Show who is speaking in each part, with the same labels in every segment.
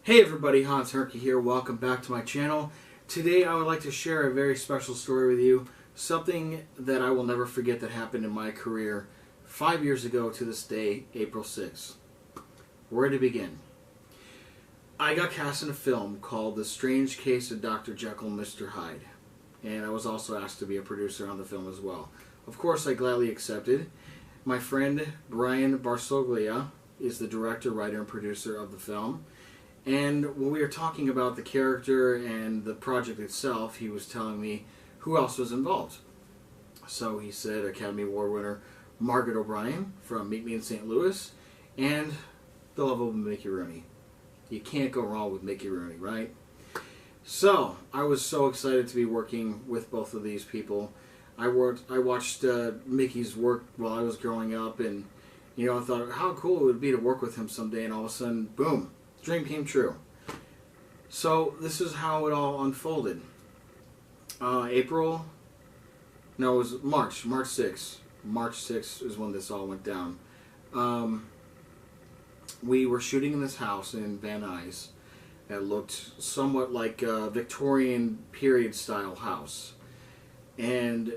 Speaker 1: Hey everybody, Hernke here. Welcome back to my channel. Today I would like to share a very special story with you. Something that I will never forget that happened in my career 5 years ago to this day, April 6th. Where to begin? I got cast in a film called The Strange Case of Dr. Jekyll and Mr. Hyde. And I was also asked to be a producer on the film as well. Of course, I gladly accepted. My friend Brian Barsoglia is the director, writer, and producer of the film. And when we were talking about the character and the project itself, he was telling me who else was involved. So he said Academy Award winner Margaret O'Brien from Meet Me in St. Louis and the lovable Mickey Rooney. You can't go wrong with Mickey Rooney, right? So I was so excited to be working with both of these people. I watched Mickey's work while I was growing up, and I thought how cool it would be to work with him someday. And all of a sudden, boom! Dream came true. So this is how it all unfolded. It was March 6th. March 6th is when this all went down. We were shooting in this house in Van Nuys that looked somewhat like a Victorian period style house. And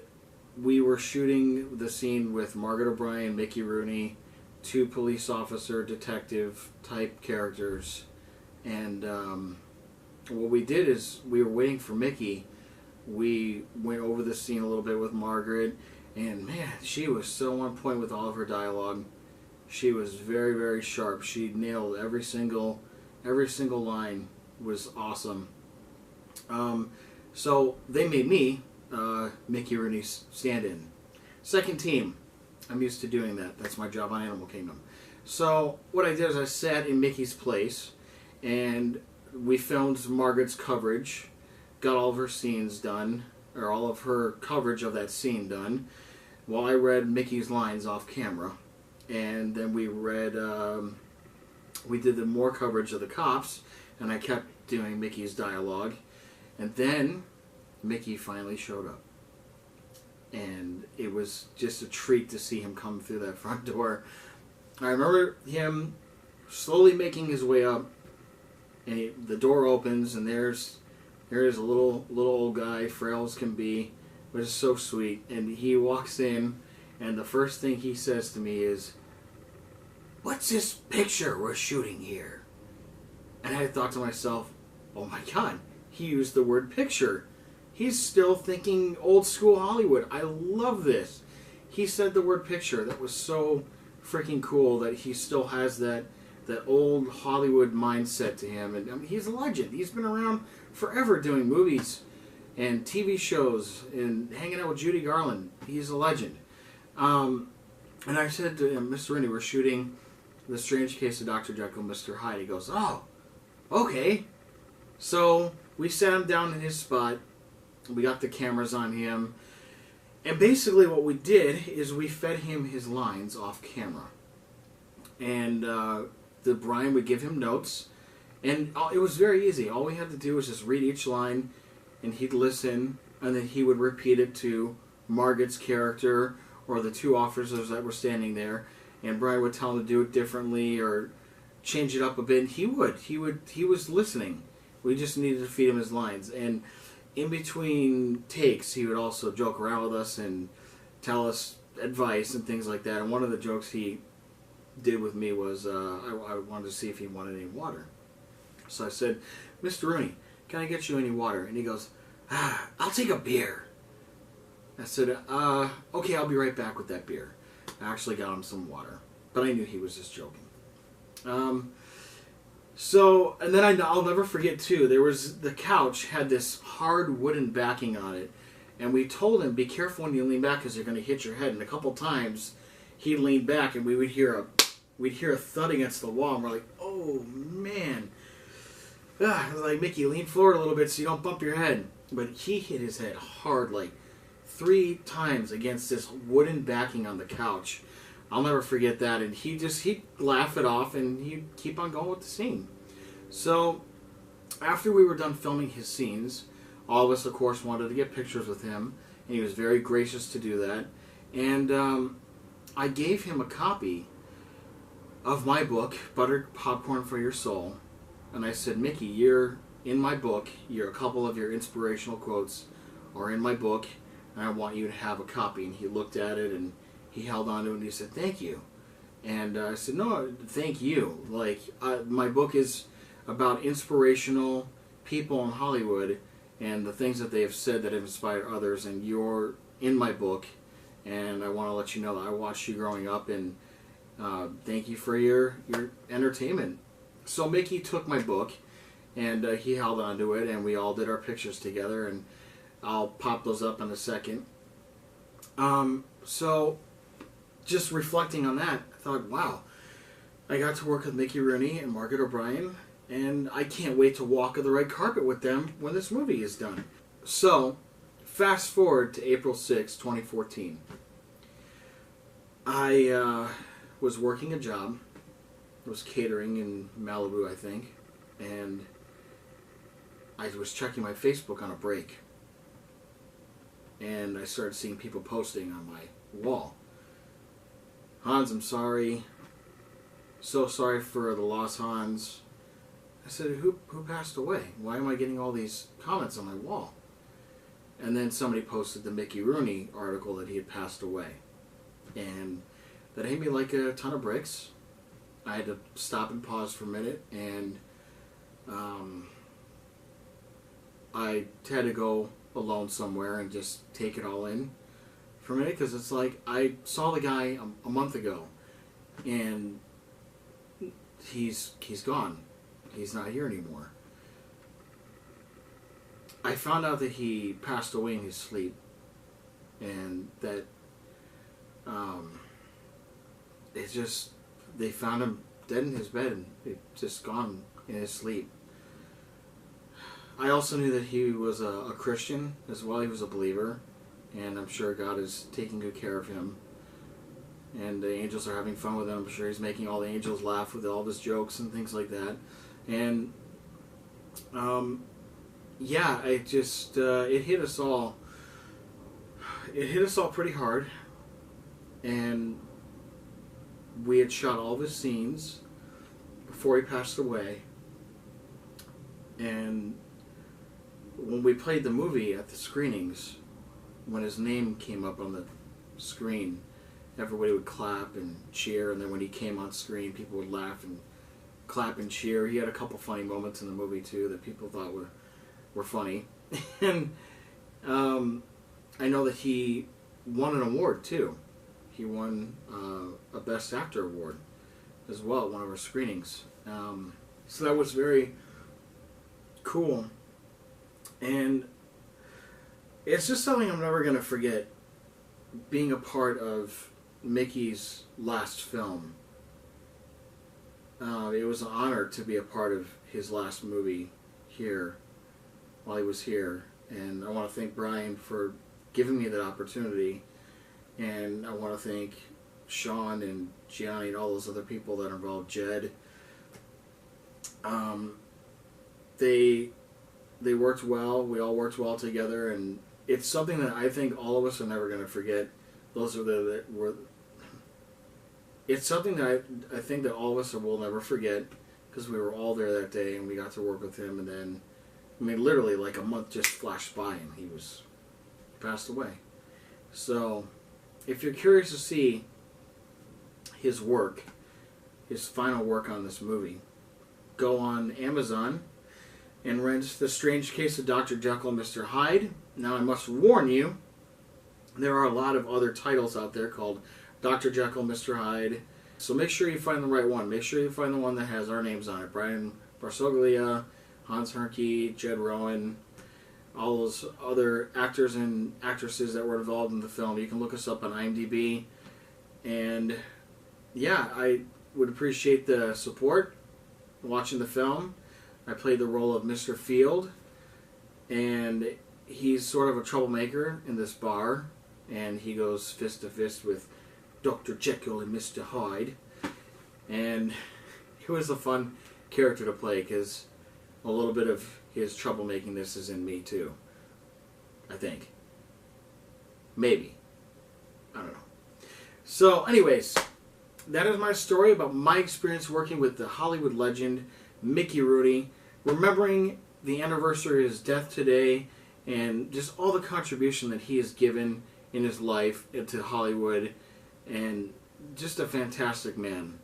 Speaker 1: we were shooting the scene with Margaret O'Brien, Mickey Rooney, two police officer, detective type characters, and what we did is we were waiting for Mickey. We went over the scene a little bit with Margaret, and man, she was so on point with all of her dialogue. She was very, very sharp. She nailed every single line. Was awesome. So they made me Mickey Rooney's stand-in. Second team. I'm used to doing that. That's my job on Animal Kingdom. So what I did is I sat in Mickey's place, and we filmed Margaret's coverage, got all of her scenes done, or all of her coverage of that scene done, while I read Mickey's lines off camera. And then we did the more coverage of the cops, and I kept doing Mickey's dialogue. And then Mickey finally showed up. And it was just a treat to see him come through that front door. I remember him slowly making his way up, and the door opens, and there's a little old guy, frail as can be, but it's so sweet. And he walks in, and the first thing he says to me is, "What's this picture we're shooting here?" And I thought to myself, oh my God, he used the word picture. He's still thinking old school Hollywood. I love this. He said the word picture. That was so freaking cool that he still has that old Hollywood mindset to him. And I mean, he's a legend. He's been around forever doing movies and TV shows and hanging out with Judy Garland. He's a legend. And I said to him, "Mr. Rooney, we're shooting The Strange Case of Dr. Jekyll and Mr. Hyde." He goes, "Oh, okay." So we sat him down in his spot. We got the cameras on him, and basically what we did is we fed him his lines off camera, and Brian would give him notes, and it was very easy. All we had to do was just read each line, and he'd listen, and then he would repeat it to Margaret's character or the two officers that were standing there, and Brian would tell him to do it differently or change it up a bit, and he was listening. We just needed to feed him his lines. And in between takes, he would also joke around with us and tell us advice and things like that. And one of the jokes he did with me was I wanted to see if he wanted any water. So I said, "Mr. Rooney, can I get you any water?" And he goes, "I'll take a beer." I said, "Okay, I'll be right back with that beer." I actually got him some water, but I knew he was just joking. So, and then I'll never forget too, the couch had this hard wooden backing on it, and we told him, be careful when you lean back because you're going to hit your head. And a couple times he leaned back, and we'd hear a thud against the wall, and we're like, oh man. I was like, "Mickey, lean forward a little bit so you don't bump your head." But he hit his head hard, like 3 times against this wooden backing on the couch. I'll never forget that, and he'd laugh it off, and he'd keep on going with the scene. So, after we were done filming his scenes, all of us, of course, wanted to get pictures with him, and he was very gracious to do that. And I gave him a copy of my book, Buttered Popcorn for Your Soul, and I said, Mickey, you're in my book. A couple of your inspirational quotes are in my book, and I want you to have a copy. And he looked at it, and he held on to it, and he said, thank you. And I said, no, thank you. Like, my book is about inspirational people in Hollywood and the things that they have said that have inspired others, and you're in my book, and I want to let you know that I watched you growing up, and thank you for your entertainment. So Mickey took my book, and he held on to it, and we all did our pictures together, and I'll pop those up in a second. So just reflecting on that, I thought, wow, I got to work with Mickey Rooney and Margaret O'Brien, and I can't wait to walk the red carpet with them when this movie is done. So, fast forward to April 6, 2014. I was working a job. I was catering in Malibu, I think, and I was checking my Facebook on a break, and I started seeing people posting on my wall. Hans, I'm sorry. So sorry for the loss, Hans. I said, who passed away? Why am I getting all these comments on my wall? And then somebody posted the Mickey Rooney article that he had passed away. And that hit me like a ton of bricks. I had to stop and pause for a minute, and I had to go alone somewhere and just take it all in for a minute, because it's like I saw the guy a month ago, and he's gone. He's not here anymore. I found out that he passed away in his sleep, and that it's just, they found him dead in his bed, and he'd just gone in his sleep. I also knew that he was a Christian as well. He was a believer, and I'm sure God is taking good care of him, and the angels are having fun with him. I'm sure he's making all the angels laugh with all of his jokes and things like that. And yeah, it just it hit us all. It hit us all pretty hard, and we had shot all the scenes before he passed away. And when we played the movie at the screenings, when his name came up on the screen, everybody would clap and cheer, and then when he came on screen, people would laugh and clap and cheer. He had a couple funny moments in the movie too that people thought were funny. And I know that he won an award too. He won a Best Actor award as well at one of our screenings. So that was very cool. And it's just something I'm never going to forget, being a part of Mickey's last film. It was an honor to be a part of his last movie here, while he was here. And I want to thank Brian for giving me that opportunity. And I want to thank Sean and Gianni and all those other people that are involved, Jed. They worked well. We all worked well together, and it's something that I think all of us are never going to forget. Those are that were. It's something that I think that all of us will never forget, because we were all there that day and we got to work with him. And then, I mean, literally like a month just flashed by and he passed away. So, if you're curious to see his work, his final work on this movie, go on Amazon and rent The Strange Case of Dr. Jekyll and Mr. Hyde. Now, I must warn you, there are a lot of other titles out there called Dr. Jekyll and Mr. Hyde. So make sure you find the right one. Make sure you find the one that has our names on it. Brian Barsoglia, Hans Hernke, Jed Rowan, all those other actors and actresses that were involved in the film. You can look us up on IMDb. And yeah, I would appreciate the support watching the film. I played the role of Mr. Field, and he's sort of a troublemaker in this bar, and he goes fist to fist with Dr. Jekyll and Mr. Hyde. And it was a fun character to play, because a little bit of his troublemakingness is in me too, I think. Maybe. I don't know. So anyways, that is my story about my experience working with the Hollywood legend Mickey Rooney, remembering the anniversary of his death today, and just all the contribution that he has given in his life to Hollywood, and just a fantastic man.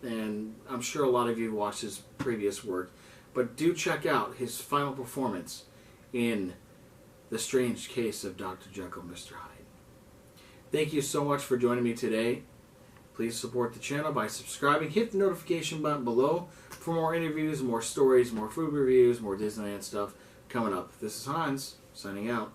Speaker 1: And I'm sure a lot of you have watched his previous work, but do check out his final performance in The Strange Case of Dr. Jekyll and Mr. Hyde. Thank you so much for joining me today. Please support the channel by subscribing. Hit the notification button below for more interviews, more stories, more food reviews, more Disneyland stuff coming up. This is Hans, signing out.